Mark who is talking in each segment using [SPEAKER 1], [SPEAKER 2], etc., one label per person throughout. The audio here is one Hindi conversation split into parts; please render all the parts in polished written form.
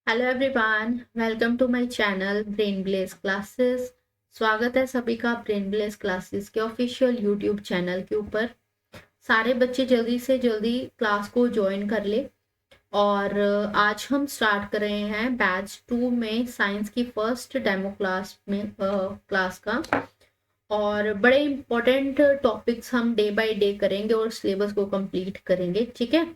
[SPEAKER 1] Hello everyone, welcome to my channel brain bless classes. स्वागत है सभी का ब्रेन ब्लेस क्लासेस के ऑफिशियल यूट्यूब चैनल के ऊपर। सारे बच्चे जल्दी से जल्दी क्लास को ज्वाइन कर ले। और आज हम स्टार्ट कर रहे हैं बैच 2 में साइंस की फर्स्ट डेमो क्लास में क्लास का। और बड़े इंपॉर्टेंट टॉपिक्स हम डे बाय डे करेंगे और सिलेबस को कंप्लीट करेंगे। ठीक है,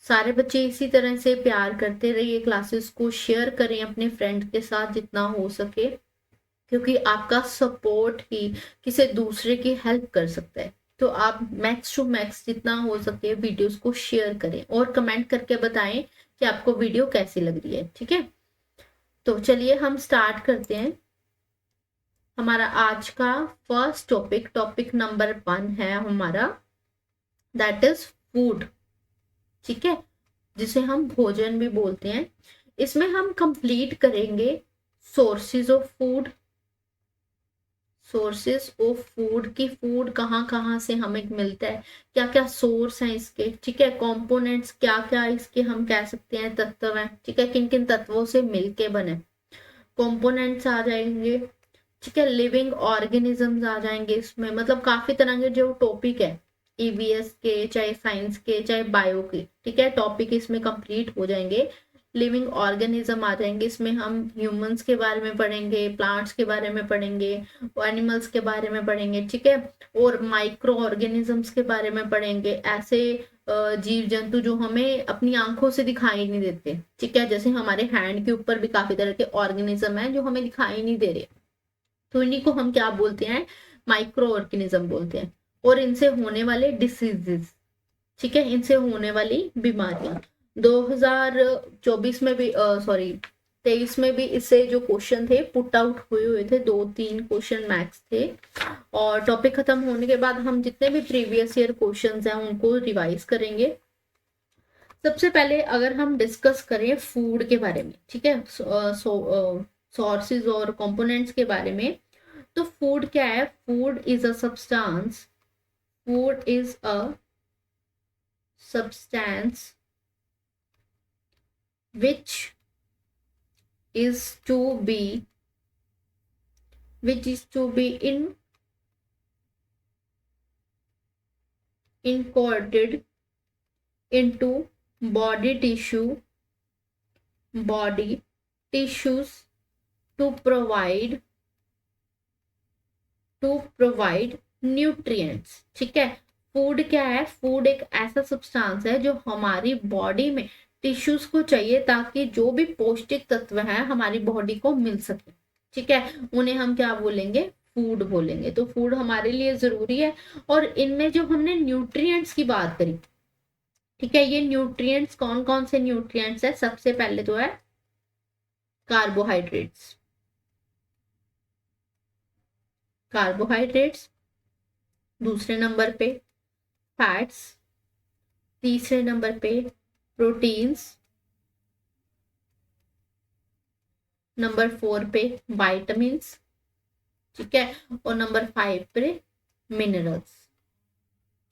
[SPEAKER 1] सारे बच्चे इसी तरह से प्यार करते रहिए, क्लासेस को शेयर करें अपने फ्रेंड के साथ जितना हो सके, क्योंकि आपका सपोर्ट ही किसी दूसरे की हेल्प कर सकता है। तो आप मैक्स टू मैक्स जितना हो सके वीडियोस को शेयर करें और कमेंट करके बताएं कि आपको वीडियो कैसी लग रही है। ठीक है, तो चलिए हम स्टार्ट करते हैं। हमारा आज का फर्स्ट टॉपिक नंबर 1 है हमारा, दैट इज फूड। ठीक है, जिसे हम भोजन भी बोलते हैं। इसमें हम कंप्लीट करेंगे sources of food, sources of food की फूड कहाँ कहाँ से हमें मिलता है, क्या क्या सोर्स हैं इसके। ठीक है, कंपोनेंट्स क्या क्या इसके हम कह सकते हैं तत्व हैं। ठीक है, किन किन तत्वों से मिलके बने कंपोनेंट्स आ जाएंगे। ठीक है, लिविंग ऑर्गेनिजम्स आ जाएंगे इसमें, मतलब काफी तरह के जो टॉपिक है ईवीएस के, चाहे साइंस के, चाहे बायो के। ठीक है, टॉपिक इसमें कंप्लीट हो जाएंगे। लिविंग ऑर्गेनिज्म आ जाएंगे इसमें, हम ह्यूमंस के बारे में पढ़ेंगे, प्लांट्स के बारे में पढ़ेंगे, एनिमल्स के बारे में पढ़ेंगे। ठीक है, और माइक्रो ऑर्गेनिजम्स के बारे में पढ़ेंगे, ऐसे जीव जंतु जो हमें अपनी आंखों से दिखाई नहीं देते। ठीक है, जैसे हमारे हैंड के ऊपर भी काफी तरह के ऑर्गेनिज्म है जो हमें दिखाई नहीं दे रहे, तो इन्हीं को हम क्या बोलते हैं, माइक्रो ऑर्गेनिज्म बोलते हैं। और इनसे होने वाले डिसीजेस, ठीक है, इनसे होने वाली बीमारियां। 2024 में भी, सॉरी 23 में भी इससे जो क्वेश्चन थे पुट आउट हुए हुए थे, 2-3 क्वेश्चन मैक्स थे। और टॉपिक खत्म होने के बाद हम जितने भी प्रीवियस ईयर क्वेश्चंस हैं उनको रिवाइज करेंगे। सबसे पहले अगर हम डिस्कस करें फूड के बारे में, ठीक है, सोर्सेज और कंपोनेंट्स के बारे में, तो फूड क्या है? Food is a substance, food is a substance which is to be which is to be incorporated into body tissues to provide nutrients। ठीक है, फूड क्या है? फूड एक ऐसा सब्सटेंस है जो हमारी बॉडी में टिश्यूज को चाहिए ताकि जो भी पौष्टिक तत्व है हमारी बॉडी को मिल सके। ठीक है, उन्हें हम क्या बोलेंगे? फूड बोलेंगे। तो फूड हमारे लिए जरूरी है। और इनमें जो हमने न्यूट्रिएंट्स की बात करी, ठीक है, ये न्यूट्रिएंट्स कौन कौन से न्यूट्रिएंट्स है? सबसे पहले तो है कार्बोहाइड्रेट्स, कार्बोहाइड्रेट्स। दूसरे नंबर पे फैट्स, तीसरे नंबर पे प्रोटीन्स, नंबर 4 पे वाइटामिन्स, ठीक है, और नंबर 5 पे मिनरल्स।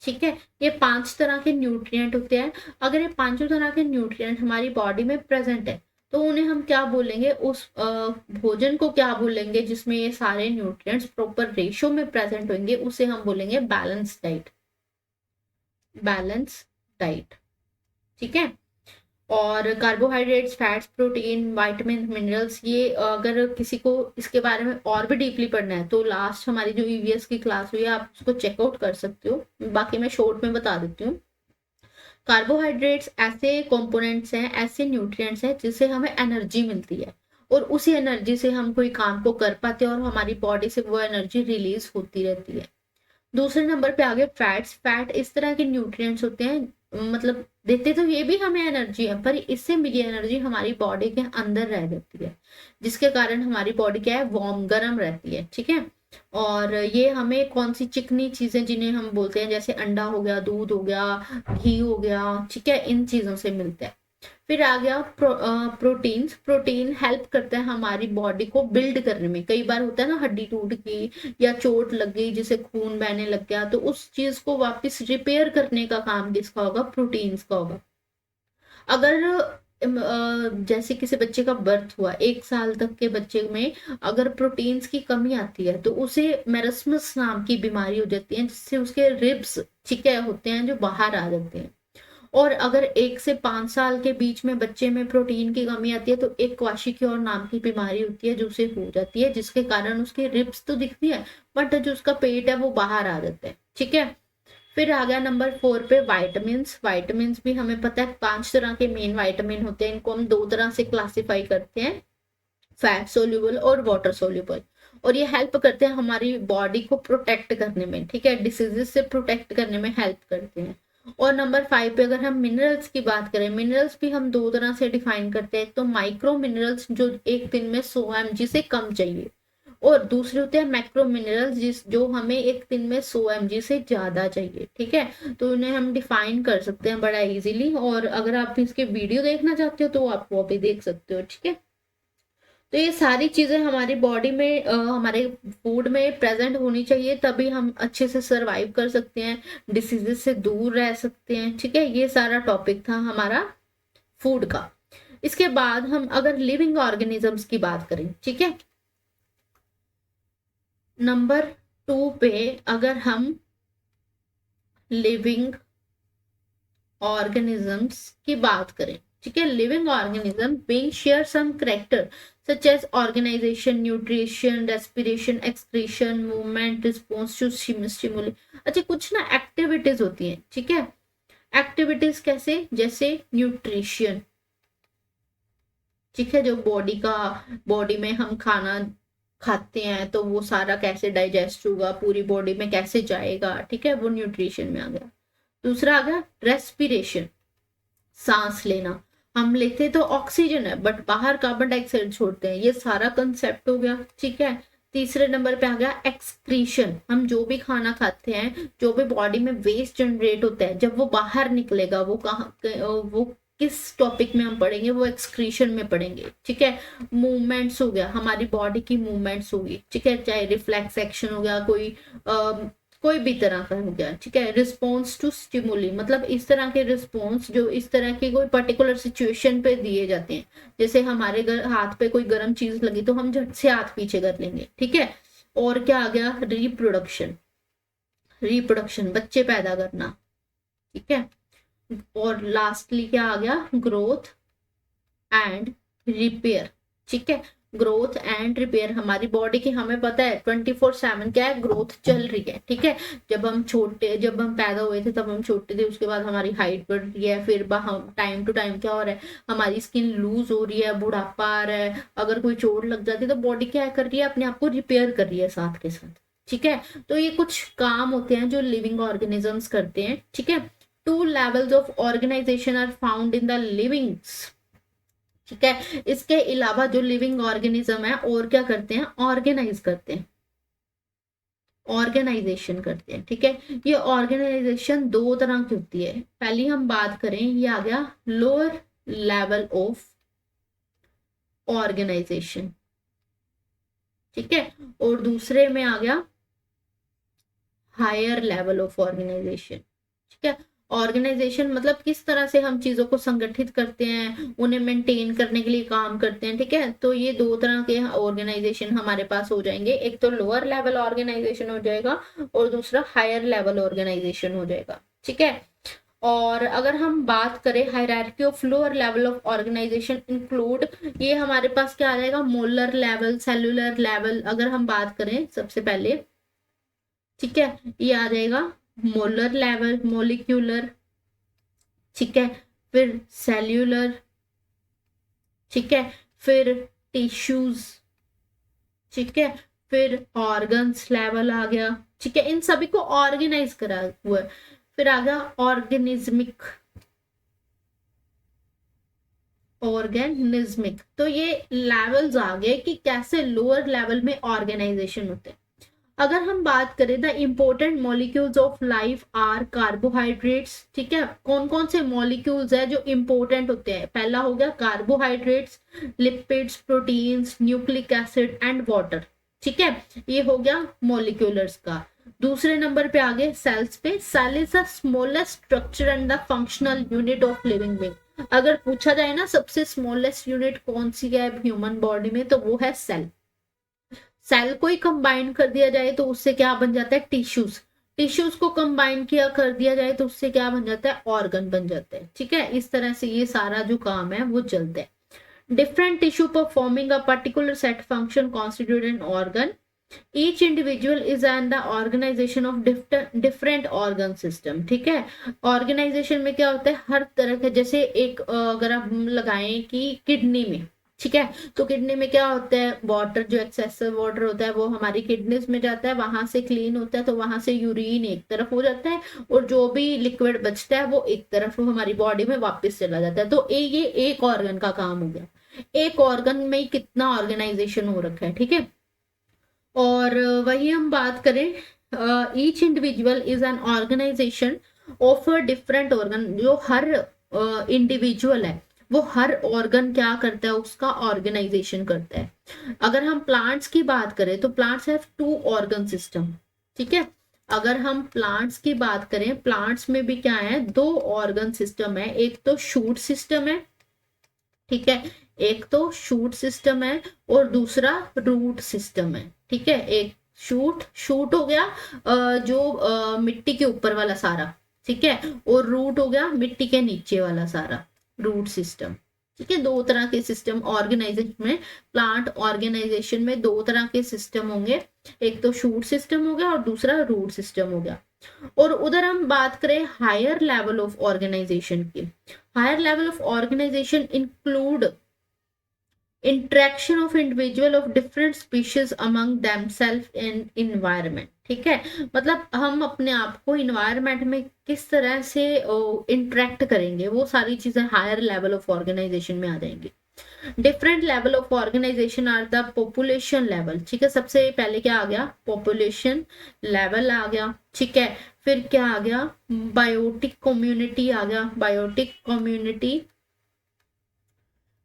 [SPEAKER 1] ठीक है, ये 5 तरह के न्यूट्रिएंट होते हैं। अगर ये पांचों तरह के न्यूट्रिएंट हमारी बॉडी में प्रेजेंट है तो उन्हें हम क्या बोलेंगे? उस भोजन को क्या बोलेंगे जिसमें ये सारे न्यूट्रिएंट्स प्रॉपर रेशियो में प्रेजेंट होंगे? उसे हम बोलेंगे बैलेंस डाइट, बैलेंस डाइट। ठीक है, और carbohydrates, fats, protein, vitamin, minerals, ये अगर किसी को इसके बारे में और भी डीपली पढ़ना है तो लास्ट हमारी जो ईवीएस की क्लास हुई है आप उसको चेकआउट कर सकते हो, बाकी मैं शॉर्ट में बता देती हूँ। कार्बोहाइड्रेट्स ऐसे कंपोनेंट्स हैं, ऐसे न्यूट्रिएंट्स हैं जिससे हमें एनर्जी मिलती है, और उसी एनर्जी से हम कोई काम को कर पाते हैं और हमारी बॉडी से वो एनर्जी रिलीज होती रहती है। दूसरे नंबर पे आ गए फैट्स। फैट इस तरह के न्यूट्रिएंट्स होते हैं, मतलब देते तो ये भी हमें एनर्जी है, पर इससे मिली एनर्जी हमारी बॉडी के अंदर रह जाती है, जिसके कारण हमारी बॉडी क्या है? वार्म, गर्म रहती है। ठीक है, और ये हमें कौन सी चिकनी चीजें जिन्हें हम बोलते हैं, जैसे अंडा हो गया, दूध हो गया, घी हो गया, ठीक है, इन चीजों से मिलता है। फिर आ गया प्रोटीन्स। प्रोटीन हेल्प करते हैं हमारी बॉडी को बिल्ड करने में। कई बार होता है ना, हड्डी टूट गई या चोट लग गई जिसे खून बहने लग गया, तो उस चीज को वापस रिपेयर करने का काम किसका होगा? प्रोटीन्स का होगा। अगर जैसे किसी बच्चे का बर्थ हुआ, 1 साल तक के बच्चे में अगर प्रोटीन्स की कमी आती है तो उसे मेरस्मस नाम की बीमारी हो जाती है, जिससे उसके रिब्स चिके होते हैं जो बाहर आ जाते हैं। और अगर 1 से 5 साल के बीच में बच्चे में प्रोटीन की कमी आती है तो एक क्वाशिक्योर नाम की बीमारी होती है जो उसे हो जाती है, जिसके कारण उसके रिब्स तो दिखती है बट जो उसका पेट है वो बाहर आ जाता है। ठीक है, फिर आ गया नंबर 4 पे वाइटामिन्स। वाइटामिन्स भी हमें पता है 5 तरह के मेन वाइटामिन होते हैं, इनको हम 2 तरह से क्लासिफाई करते हैं, फैट सोल्यूबल और वाटर सोल्यूबल। और ये हेल्प करते हैं हमारी बॉडी को प्रोटेक्ट करने में, ठीक है, डिसीजेस से प्रोटेक्ट करने में हेल्प करते हैं। और नंबर 5 पे अगर हम मिनरल्स की बात करें, मिनरल्स भी हम 2 तरह से डिफाइन करते हैं। तो माइक्रो मिनरल्स जो एक दिन में 100 mg से कम चाहिए, और दूसरे होते हैं मैक्रो मिनरल्स जो हमें एक दिन में 100 mg से ज्यादा चाहिए। ठीक है, तो उन्हें हम डिफाइन कर सकते हैं बड़ा इजीली, और अगर आप इसके वीडियो देखना चाहते हो तो आप वो भी देख सकते हो। ठीक है, तो ये सारी चीजें हमारी बॉडी में हमारे फूड में प्रेजेंट होनी चाहिए, तभी हम अच्छे से सरवाइव कर सकते हैं, डिसीजेस से दूर रह सकते हैं। ठीक है, ये सारा टॉपिक था हमारा फूड का। इसके बाद हम अगर लिविंग ऑर्गेनिजम्स की बात करें, ठीक है, नंबर 2 पे अगर हम लिविंग ऑर्गेनिजम्स की बात करें, ठीक है, living organism being share some character such as organisation, nutrition, respiration, excretion, movement, response to stimuli. अच्छा, कुछ ना एक्टिविटीज होती हैं, ठीक है, एक्टिविटीज कैसे, जैसे न्यूट्रिशन, ठीक है, जो बॉडी में हम खाना खाते हैं तो वो सारा कैसे डाइजेस्ट होगा, पूरी बॉडी में कैसे जाएगा, ठीक है, वो न्यूट्रिशन में आ गया। दूसरा आ गया रेस्पिरेशन, सांस लेना, हम लेते तो ऑक्सीजन है बट बाहर कार्बन डाइऑक्साइड छोड़ते हैं, ये सारा कंसेप्ट हो गया। ठीक है, तीसरे नंबर पे आ गया एक्सक्रीशन, हम जो भी खाना खाते हैं, जो भी बॉडी में वेस्ट जनरेट होता है, जब वो बाहर निकलेगा वो वो किस टॉपिक में हम पढ़ेंगे, वो एक्सक्रीशन में पढ़ेंगे। ठीक है, मूवमेंट्स हो गया, हमारी बॉडी की मूवमेंट्स होगी, ठीक है, चाहे रिफ्लेक्स एक्शन हो गया, कोई भी तरह का हो गया। ठीक है, रिस्पॉन्स टू स्टिमुली, मतलब इस तरह के रिस्पॉन्स जो इस तरह की कोई पर्टिकुलर सिचुएशन पे दिए जाते हैं, जैसे हमारे हाथ पे कोई गर्म चीज लगी तो हम झट से हाथ पीछे कर लेंगे। ठीक है, और क्या आ गया, रिप्रोडक्शन, रिप्रोडक्शन बच्चे पैदा करना। ठीक है, और लास्टली क्या आ गया, ग्रोथ एंड रिपेयर। ठीक है, ग्रोथ एंड रिपेयर, हमारी बॉडी की हमें पता है 24/7 क्या है, ग्रोथ चल रही है। ठीक है, जब हम पैदा हुए थे तब हम छोटे थे, उसके बाद हमारी हाइट बढ़ रही है, फिर टाइम टू टाइम क्या हो रहा है, हमारी स्किन लूज हो रही है, बुढ़ापा आ रहा है, अगर कोई चोट लग जाती है तो बॉडी क्या कर रही है, अपने आप को रिपेयर कर रही है साथ के साथ। ठीक है, तो ये कुछ काम होते हैं जो लिविंग ऑर्गेनिजम्स करते हैं। ठीक है, 2 levels of organization are found in the livings। ठीक है, इसके अलावा जो लिविंग ऑर्गेनिज्म है और क्या करते हैं, ऑर्गेनाइज करते हैं, ऑर्गेनाइजेशन करते हैं। ठीक है, ये ऑर्गेनाइजेशन 2 तरह की होती है। पहली हम बात करें, ये आ गया लोअर लेवल ऑफ ऑर्गेनाइजेशन। ठीक है, और दूसरे में आ गया हायर लेवल ऑफ ऑर्गेनाइजेशन। ठीक है, ऑर्गेनाइजेशन मतलब किस तरह से हम चीजों को संगठित करते हैं, उन्हें मेंटेन करने के लिए काम करते हैं। ठीक है, तो ये 2 तरह के ऑर्गेनाइजेशन हमारे पास हो जाएंगे, एक तो लोअर लेवल ऑर्गेनाइजेशन हो जाएगा और दूसरा हायर लेवल ऑर्गेनाइजेशन हो जाएगा। ठीक है, और अगर हम बात करें hierarchy of lower level of organisation include, ये हमारे पास क्या आ जाएगा, मोलर लेवल, सेलुलर लेवल। अगर हम बात करें सबसे पहले, ठीक है, ये आ जाएगा मोलर लेवल, मोलिक्यूलर। ठीक है, फिर सेल्यूलर। ठीक है, फिर टिश्यूज। ठीक है, फिर ऑर्गन्स लेवल आ गया। ठीक है, इन सभी को ऑर्गेनाइज करा हुआ है। फिर आ गया ऑर्गेनिज्मिक, ऑर्गेनिज्मिक, तो ये लेवल्स आ गए कि कैसे लोअर लेवल में ऑर्गेनाइजेशन होते हैं। अगर हम बात करें the important molecules of life are carbohydrates. ठीक है, कौन कौन से मॉलिक्यूल्स है जो इम्पोर्टेंट होते हैं, पहला हो गया carbohydrates, lipids, proteins, nucleic acid and water. ठीक है, ये हो गया मॉलिक्यूलर्स का। दूसरे नंबर पे आगे सेल्स पे, cell is the smallest structure and the functional unit of living being. अगर पूछा जाए ना सबसे स्मॉलेस्ट यूनिट कौन सी है ह्यूमन बॉडी में, तो वो है सेल। सेल को ही कंबाइन कर दिया जाए तो उससे क्या बन जाता है, टिश्यूज। टिश्यूज को कंबाइन किया कर दिया जाए तो उससे क्या बन जाता है, ऑर्गन बन जाते हैं। ठीक है, इस तरह से ये सारा जो काम है वो चलता है। different tissue performing a particular set function constitute an organ. Each individual is an the organization of different organ system। ठीक है, ऑर्गेनाइजेशन में क्या होता है, हर तरह के, जैसे एक अगर आप लगाएं कि किडनी में, ठीक है, तो किडनी में क्या होता है, वाटर जो एक्सेसिव वाटर होता है वो हमारी किडनीज में जाता है, वहां से क्लीन होता है, तो वहां से यूरिन एक तरफ हो जाता है और जो भी लिक्विड बचता है वो एक तरफ हमारी बॉडी में वापस चला जाता है। तो ये एक ऑर्गन का काम हो गया। एक ऑर्गन में कितना ऑर्गेनाइजेशन हो रखा है। ठीक है, और वही हम बात करें, each individual is an organisation of a different organ. जो हर इंडिविजुअल है वो हर ऑर्गन क्या करता है, उसका ऑर्गेनाइजेशन करता है। अगर हम प्लांट्स की बात करें तो प्लांट्स हैव 2 ऑर्गन सिस्टम। ठीक है, अगर हम प्लांट्स की बात करें, प्लांट्स में भी क्या है, 2 ऑर्गन सिस्टम है। एक तो शूट सिस्टम है, ठीक है, एक तो शूट सिस्टम है और दूसरा रूट सिस्टम है। ठीक है, एक शूट हो गया जो मिट्टी के ऊपर वाला सारा, ठीक है, और रूट हो गया मिट्टी के नीचे वाला सारा, रूट सिस्टम। ठीक है, 2 तरह के सिस्टम ऑर्गेनाइजेशन में, प्लांट ऑर्गेनाइजेशन में 2 तरह के सिस्टम होंगे, एक तो शूट सिस्टम हो गया और दूसरा रूट सिस्टम हो गया। और उधर हम बात करें हायर लेवल ऑफ ऑर्गेनाइजेशन की, higher level of organisation include interaction of individual of different species among themself in environment. ठीक है, मतलब हम अपने आप को इन्वायरमेंट में किस तरह से इंटरेक्ट करेंगे, वो सारी चीजें हायर लेवल ऑफ ऑर्गेनाइजेशन में आ जाएंगी। Different level of organisation are the population level. ठीक है, सबसे पहले क्या आ गया, पॉपुलेशन लेवल आ गया। ठीक है, फिर क्या आ गया, बायोटिक कम्युनिटी आ गया, बायोटिक कम्युनिटी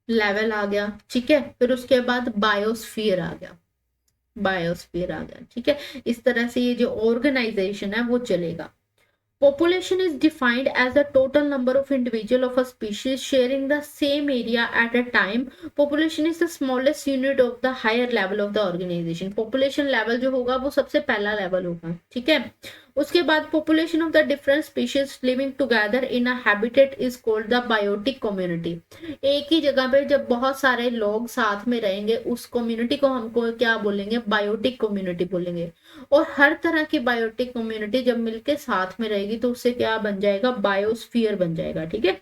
[SPEAKER 1] लेवल आ गया। ठीक है, फिर उसके बाद बायोस्फीयर आ गया, बायोस्फीयर आ गया। ठीक है, इस तरह से ये जो ऑर्गेनाइजेशन है वो चलेगा। Population is defined as the total number of individual of a species sharing the same area at a time. Population is the smallest unit of the higher level of the organization. Population level जो होगा वो सबसे पहला level होगा। ठीक है, उसके बाद population of the different species living together in a habitat is called the biotic community. एक ही जगह पे जब बहुत सारे लोग साथ में रहेंगे उस कम्युनिटी को हमको क्या बोलेंगे, बायोटिक कम्युनिटी बोलेंगे। और हर तरह की बायोटिक कम्युनिटी जब मिलके साथ में रहेगी तो उससे क्या बन जाएगा, बायोस्फीयर बन जाएगा। ठीक है,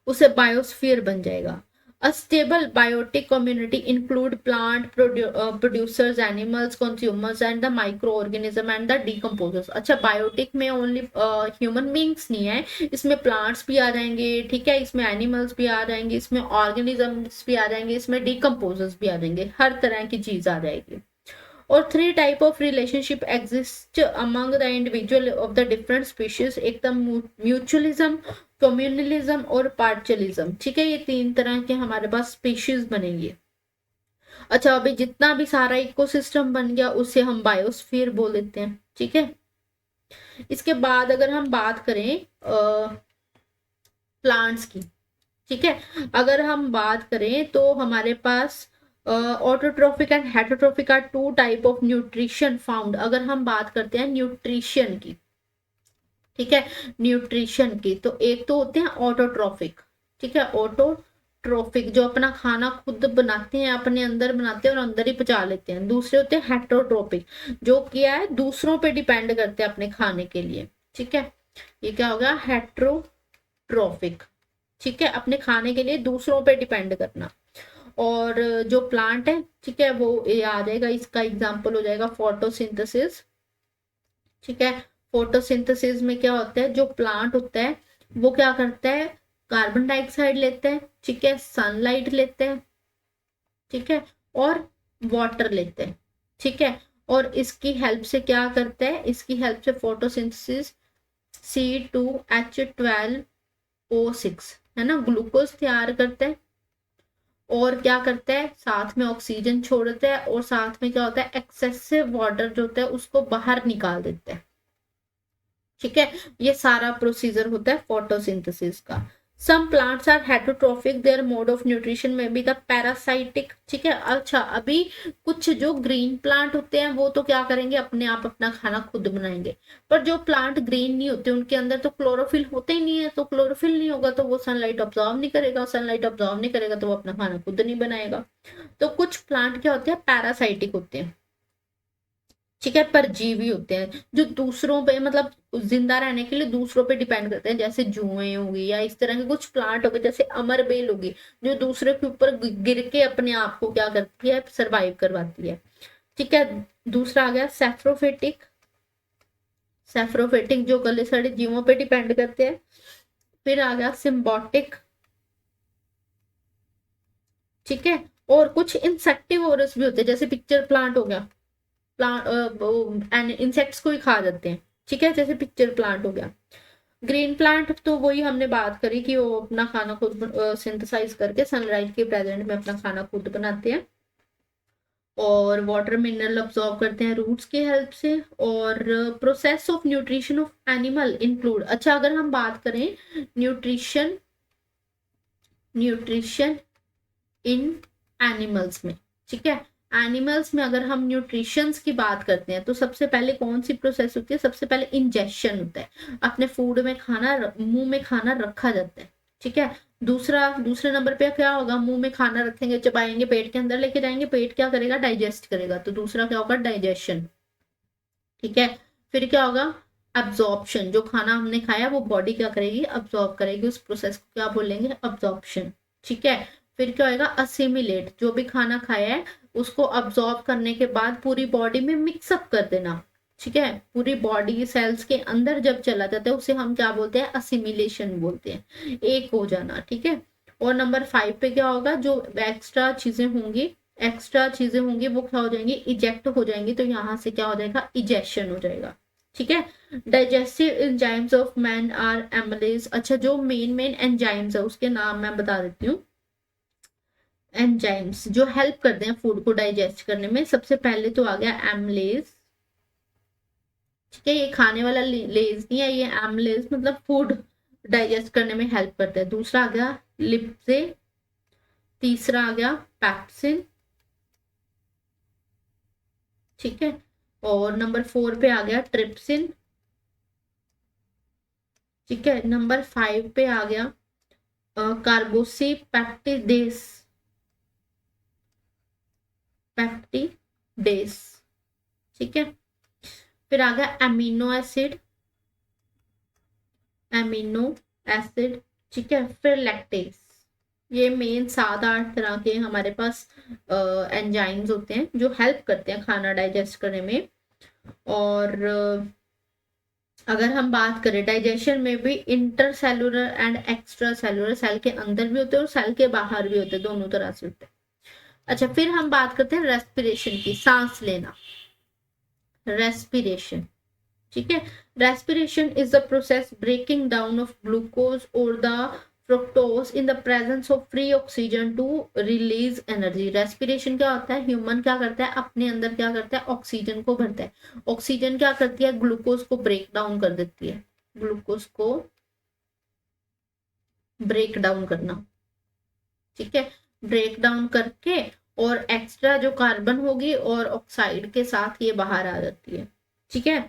[SPEAKER 1] उसे बायोस्फीयर बन जाएगा। A stable biotic community include plant producers, animals, consumers and the microorganism and the decomposers। अच्छा, बायोटिक में ओनली ह्यूमन बींग्स नहीं है, इसमें प्लांट्स भी आ जाएंगे, ठीक है, इसमें एनिमल्स भी आ जाएंगे, इसमें ऑर्गेनिजम्स भी आ जाएंगे, इसमें डिकम्पोजर्स भी आ जाएंगे, हर तरह की चीज आ जाएगी। और 3 type of relationship exist among the individual of the different species. एक तो म्यूचुअलिज्म, कम्युनलिज्म और पार्चलिज्म। ठीक है, ये 3 तरह के हमारे पास स्पीशीज बनेंगे। अच्छा, अभी जितना भी सारा इकोसिस्टम बन गया उसे हम बायोस्फीयर बोल देते हैं। ठीक है, इसके बाद अगर हम बात करें प्लांट्स की, ठीक है, अगर हम बात करें तो हमारे पास autotrophic and heterotrophic are 2 type of nutrition found. अगर हम बात करते हैं न्यूट्रिशन की, ठीक है, न्यूट्रिशन की, तो एक तो होते हैं ऑटोट्रोफिक। ठीक है, ऑटोट्रोफिक जो अपना खाना खुद बनाते हैं, अपने अंदर बनाते हैं और अंदर ही पचा लेते हैं। दूसरे होते हैं हेटरोट्रोपिक, जो किया है दूसरों पे डिपेंड करते हैं अपने खाने के लिए। ठीक है, ये क्या हो गया, हेटरोट्रोफिक। ठीक है, अपने खाने के लिए दूसरों पे डिपेंड करना। और जो प्लांट है, ठीक है, वो ये आ जाएगा, इसका एग्जांपल हो जाएगा फोटोसिंथेसिस। ठीक है, फोटोसिंथेसिस में क्या होता है, जो प्लांट होता है वो क्या करता है, कार्बन डाइऑक्साइड लेते हैं, ठीक है, सनलाइट लेते हैं, ठीक है, और वाटर लेते हैं। ठीक है, और इसकी हेल्प से क्या करता है, इसकी हेल्प से फोटोसिंथेसिस C2H12O6 है ना, ग्लूकोज तैयार करता है। और क्या करता है, साथ में ऑक्सीजन छोड़ता है और साथ में क्या होता है, एक्सेसिव वाटर जो होता है उसको बाहर निकाल देता है। ठीक है, ये सारा प्रोसीजर होता है फोटोसिंथेसिस का। Some plants are heterotrophic, their mode of nutrition में भी द पैरासाइटिक। ठीक है, अच्छा अभी कुछ जो ग्रीन प्लांट होते हैं वो तो क्या करेंगे, अपने आप अपना खाना खुद बनाएंगे, पर जो प्लांट ग्रीन नहीं होते उनके अंदर तो क्लोरोफिल होते ही नहीं है, तो क्लोरोफिल नहीं होगा तो वो सनलाइट ऑब्जॉर्व नहीं करेगा, सनलाइट ऑब्जॉर्व नहीं करेगा तो वो अपना खाना खुद नहीं बनाएगा। तो कुछ प्लांट क्या होते हैं, पैरासाइटिक होते हैं। ठीक है, परजीवी होते हैं जो दूसरों पे मतलब जिंदा रहने के लिए दूसरों पे डिपेंड करते हैं, जैसे जुएं होगी या इस तरह के कुछ प्लांट हो गए, जैसे अमरबेल होगी जो दूसरे के ऊपर गिर के अपने आप को क्या करती है, सरवाइव करवाती है। ठीक है, दूसरा आ गया सेफ्रोफिटिक। सेफ्रोफिटिक जो गले सड़े जीवों पे डिपेंड करते हैं। फिर आ गया सिम्बोटिक। ठीक है, और कुछ इंसेक्टिवोरस भी होते हैं, जैसे पिक्चर प्लांट हो गया, प्लांट इंसेक्ट्स को ही खा जाते हैं। ठीक है, जैसे पिक्चर प्लांट हो गया। ग्रीन प्लांट तो वही हमने बात करी कि वो अपना खाना खुद सिंथेसाइज करके सनलाइट के प्रेजेंट में अपना खाना खुद बनाते हैं और वाटर मिनरल अब्सॉर्ब करते हैं रूट्स की हेल्प से। और process of nutrition of animal include, अच्छा अगर हम बात करें न्यूट्रिशन, न्यूट्रिशन इन एनिमल्स में, ठीक है, एनिमल्स में अगर हम न्यूट्रिशंस की बात करते हैं तो सबसे पहले कौन सी प्रोसेस होती है, सबसे पहले इंजेक्शन होता है, अपने फूड में खाना मुंह में खाना रखा जाता है। ठीक है, दूसरे नंबर पे क्या होगा, मुंह में खाना रखेंगे, चबाएंगे, पेट के अंदर लेके जाएंगे, पेट क्या करेगा, डाइजेस्ट करेगा, तो दूसरा क्या होगा, डाइजेशन। ठीक है, फिर क्या होगा, अब्जॉर्प्शन, जो खाना हमने खाया वो बॉडी क्या करेगी, अब्जॉर्ब करेगी, उस प्रोसेस को क्या बोलेंगे, अब्जॉर्प्शन। ठीक है, फिर क्या होगा, असिमिलेट, जो भी खाना खाया है उसको अब्जॉर्ब करने के बाद पूरी बॉडी में मिक्सअप कर देना। ठीक है, पूरी बॉडी सेल्स के अंदर जब चला जाता है उसे हम क्या बोलते हैं, असिमिलेशन बोलते हैं, एक हो जाना। ठीक है, और नंबर 5 पे क्या होगा, जो एक्स्ट्रा चीजें होंगी, एक्स्ट्रा चीजें होंगी वो क्या हो जाएंगी, इजेक्ट हो जाएंगी, तो यहाँ से क्या हो जाएगा, इजेक्शन हो जाएगा। ठीक है, digestive enzymes of man are amylase. अच्छा, जो मेन एंजाइम्स है उसके नाम मैं बता देती हूँ। एंजाइम्स जो हेल्प करते हैं फूड को डाइजेस्ट करने में, सबसे पहले तो आ गया एमलेज। ठीक है, ये खाने वाला लेज नहीं है, ये एमलेज मतलब फूड डाइजेस्ट करने में हेल्प करता है। दूसरा आ गया लिप्से, तीसरा आ गया पैप्सिन। ठीक है, और नंबर 4 पे आ गया ट्रिप्सिन। ठीक है, नंबर 5 पे आ गया कार्बोसी पेप्टिडेस, पेप्टिडेस। ठीक है, फिर आ गया एमिनो एसिड, एमिनो एसिड। ठीक है, फिर लैक्टेस। ये मेन 7-8 तरह के हमारे पास एंजाइम्स होते हैं जो हेल्प करते हैं खाना डाइजेस्ट करने में। और अगर हम बात करें डाइजेशन में भी intercellular and extra cellular, cell के अंदर भी होते हैं और सेल के बाहर भी होते हैं, दोनों तरह से होते हैं। अच्छा, फिर हम बात करते हैं रेस्पिरेशन की, सांस लेना, रेस्पिरेशन। ठीक है, respiration is the process breaking down of glucose और the fructose in the presence of free oxygen to release energy. Respiration क्या होता है, ह्यूमन क्या करता है, अपने अंदर क्या करता है, ऑक्सीजन को भरता है, ऑक्सीजन क्या करती है, ग्लूकोज को ब्रेक डाउन कर देती है, ग्लूकोज को ब्रेक डाउन करना। ठीक है, ब्रेक डाउन करके और एक्स्ट्रा जो कार्बन होगी और ऑक्साइड के साथ ये बाहर आ जाती है। ठीक है,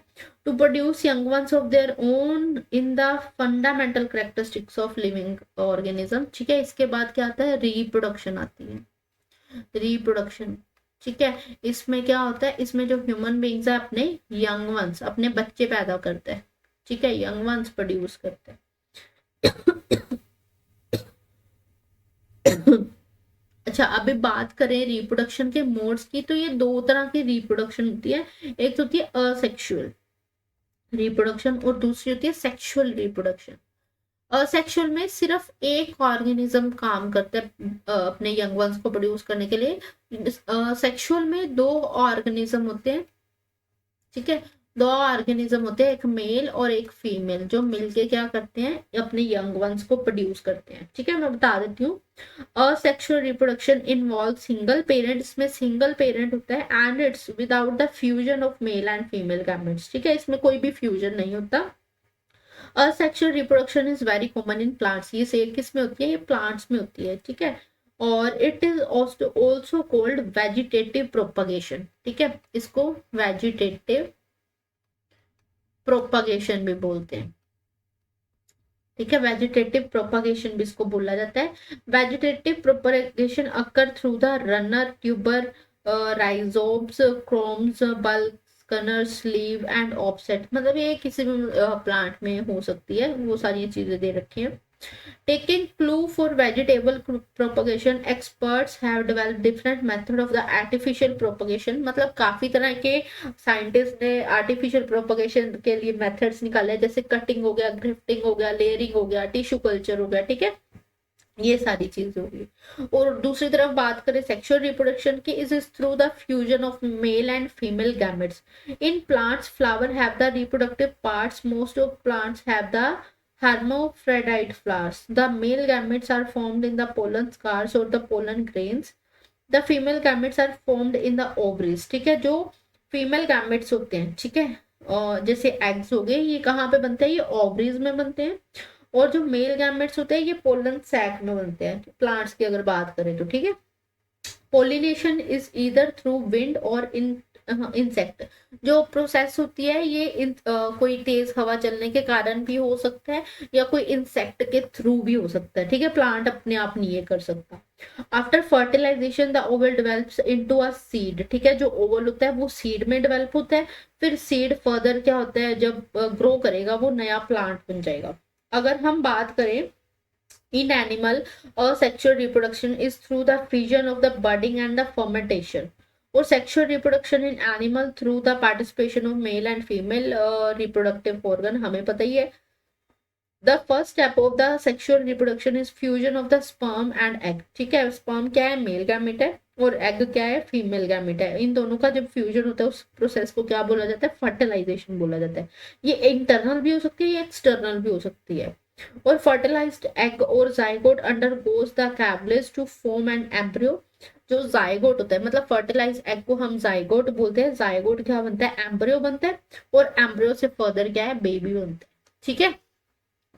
[SPEAKER 1] to produce young ones of their own in the fundamental characteristics of living organism. ठीक है, इसके बाद क्या आता है, रिप्रोडक्शन आती है, रिप्रोडक्शन। ठीक है, इसमें क्या होता है, इसमें जो ह्यूमन बींग्स है अपने यंग वंस, अपने बच्चे पैदा करते हैं। ठीक है, यंग वंस प्रोड्यूस करते हैं। अच्छा, अभी बात करें रिप्रोडक्शन के मोड्स की, तो ये 2 तरह की रिप्रोडक्शन होती है, एक तो होती है असेक्सुअल रिप्रोडक्शन और दूसरी होती है सेक्सुअल रिप्रोडक्शन। असेक्सुअल में सिर्फ एक ऑर्गेनिज्म काम करता है अपने यंग वंस को प्रोड्यूस करने के लिए, सेक्सुअल में 2 ऑर्गेनिज्म होते हैं। ठीक है, दो ऑर्गेनिज्म होते हैं, एक मेल और एक फीमेल, जो मिलके क्या करते हैं, अपने यंग वंस को प्रोड्यूस करते हैं। ठीक है, मैं बता देती हूँ। Asexual reproduction involve single parent, इसमें सिंगल पेरेंट होता है, and it's without the fusion of male and female gametes. ठीक है, इसमें कोई भी फ्यूजन नहीं होता। Asexual reproduction is very common in plants, ये सेल किस में होती है, ये प्लांट्स में होती है। ठीक है, और it is also called vegetative propagation. ठीक है, इसको वेजिटेटिव प्रोपगेशन भी बोलते हैं। ठीक है, वेजिटेटिव प्रोपगेशन भी इसको बोला जाता है। Vegetative propagation occur through the runner, tuber, rhizomes, corms, bulb, corns, leave and offset. मतलब ये किसी भी प्लांट में हो सकती है, वो सारी चीजें दे रखी हैं। Taking clue for vegetable propagation, experts have developed different method of the artificial propagation। मतलब काफी तरह के साइंटिस्ट ने आर्टिफिशियल प्रोपगेशन के लिए मेथड्स निकाले, जैसे कटिंग हो गया, ग्रिफ्टिंग हो गया, लेयरिंग हो गया, टिश्यू कल्चर हो गया। ठीक है, ये सारी चीजें होगी। और दूसरी तरफ बात करें सेक्सुअल रिप्रोडक्शन की, is through the fusion of male and female gametes. In plants flower have the reproductive parts, most of plants have the hermaphrodite flowers. The male gametes are formed in the pollen scars or the pollen grains. The female gametes are formed in the ovaries। ठीक है, जो फीमेल गैमेट्स होते हैं, ठीक है, और जैसे एग्स हो गए, ये कहाँ पे बनते हैं, ये ओवरीज में बनते हैं। और जो मेल गैमेट्स होते हैं, ये पोलन सैक में बनते हैं, प्लांट्स की अगर बात करें तो। ठीक है, pollination is either through wind और इंसेक्ट। जो प्रोसेस होती है ये कोई तेज हवा चलने के कारण भी हो सकता है, या कोई इंसेक्ट के थ्रू भी हो सकता है। ठीक है, प्लांट अपने आप नहीं ये कर सकता। After fertilisation the ovule develops into a seed. ठीक है, जो ओवल होता है वो सीड में डेवलप होता है, फिर सीड फर्दर क्या होता है, जब ग्रो करेगा वो नया प्लांट बन जाएगा। अगर हम बात करें in animal, sexual reproduction is through the fission of the budding and the fermentation, or sexual reproduction in animal through the participation of male and female reproductive organ, हमें पता ही है। The first step of the sexual reproduction is fusion of the sperm and egg। ठीक है, sperm क्या है, मेल गैमेट है, और एग क्या है, फीमेल गैमेट है। इन दोनों का जब फ्यूजन होता है उस प्रोसेस को क्या बोला जाता है, फर्टिलाइजेशन बोला जाता है। ये इंटरनल भी हो सकती है, ये एक्सटर्नल भी हो सकती है। और फर्टिलाइज्ड एग और zygote undergoes the cleavage to form an embryo. जो जाइगोट होता है, मतलब फर्टिलाइज्ड एग को हम जाइगोट बोलते हैं, जाइगोट क्या बनता है, एम्ब्रियो बनता है, और एम्ब्रियो से फर्दर क्या है, बेबी बनता है। ठीक है,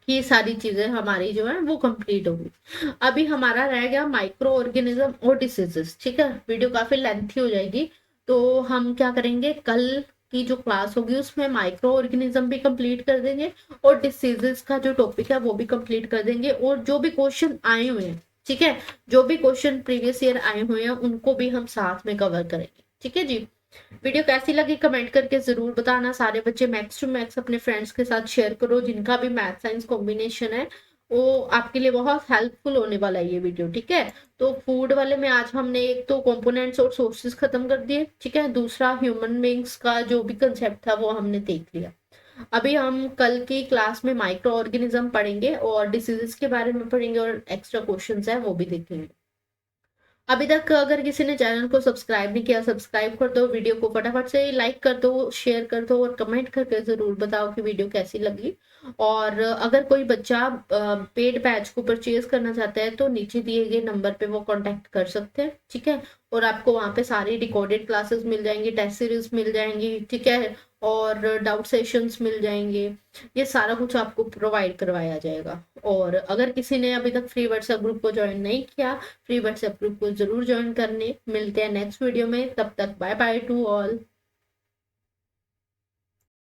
[SPEAKER 1] ये सारी चीजें हमारी जो है वो कंप्लीट होगी। अभी हमारा रह गया माइक्रो ऑर्गेनिज्म और डिसीजेस। ठीक है, वीडियो काफी लेंथी हो जाएगी, तो हम क्या करेंगे, कल की जो क्लास होगी उसमें माइक्रो ऑर्गेनिज्म भी कंप्लीट कर देंगे, और डिसीजेस का जो टॉपिक है वो भी कंप्लीट कर देंगे। और जो भी क्वेश्चन आए हुए हैं, ठीक है, जो भी क्वेश्चन प्रीवियस ईयर आए हुए हैं उनको भी हम साथ में कवर करेंगे। ठीक है जी, वीडियो कैसी लगी कमेंट करके जरूर बताना। सारे बच्चे मैक्स टू मैक्स अपने फ्रेंड्स के साथ शेयर करो, जिनका भी मैथ साइंस कॉम्बिनेशन है वो आपके लिए बहुत हेल्पफुल होने वाला है ये वीडियो। ठीक है, तो फूड वाले में आज हमने एक तो कंपोनेंट्स और सोर्सेज खत्म कर दिए। ठीक है, दूसरा ह्यूमन बींग्स का जो भी कंसेप्ट था वो हमने देख लिया। अभी हम कल की क्लास में माइक्रो ऑर्गेनिज्म पढ़ेंगे, और डिसीजेस के बारे में पढ़ेंगे, और एक्स्ट्रा क्वेश्चंस है वो भी देखेंगे। अभी तक अगर किसी ने चैनल को सब्सक्राइब नहीं किया, सब्सक्राइब कर दो, वीडियो को फटाफट से लाइक कर दो, शेयर कर दो, और कमेंट करके जरूर बताओ कि वीडियो कैसी लगी। और अगर कोई बच्चा पेड बैच को परचेज करना चाहता है तो नीचे दिए गए नंबर पे वो कांटेक्ट कर सकते हैं। ठीक है, और आपको वहाँ पे सारी रिकॉर्डेड क्लासेस मिल जाएंगी, टेस्ट सीरीज मिल जाएंगी। ठीक है, और डाउट सेशंस मिल जाएंगे, ये सारा कुछ आपको प्रोवाइड करवाया जाएगा। और अगर किसी ने अभी तक फ्री व्हाट्सएप ग्रुप को ज्वाइन नहीं किया, फ्री व्हाट्सएप ग्रुप को जरूर ज्वाइन करने। मिलते हैं नेक्स्ट वीडियो में, तब तक बाय बाय टू ऑल।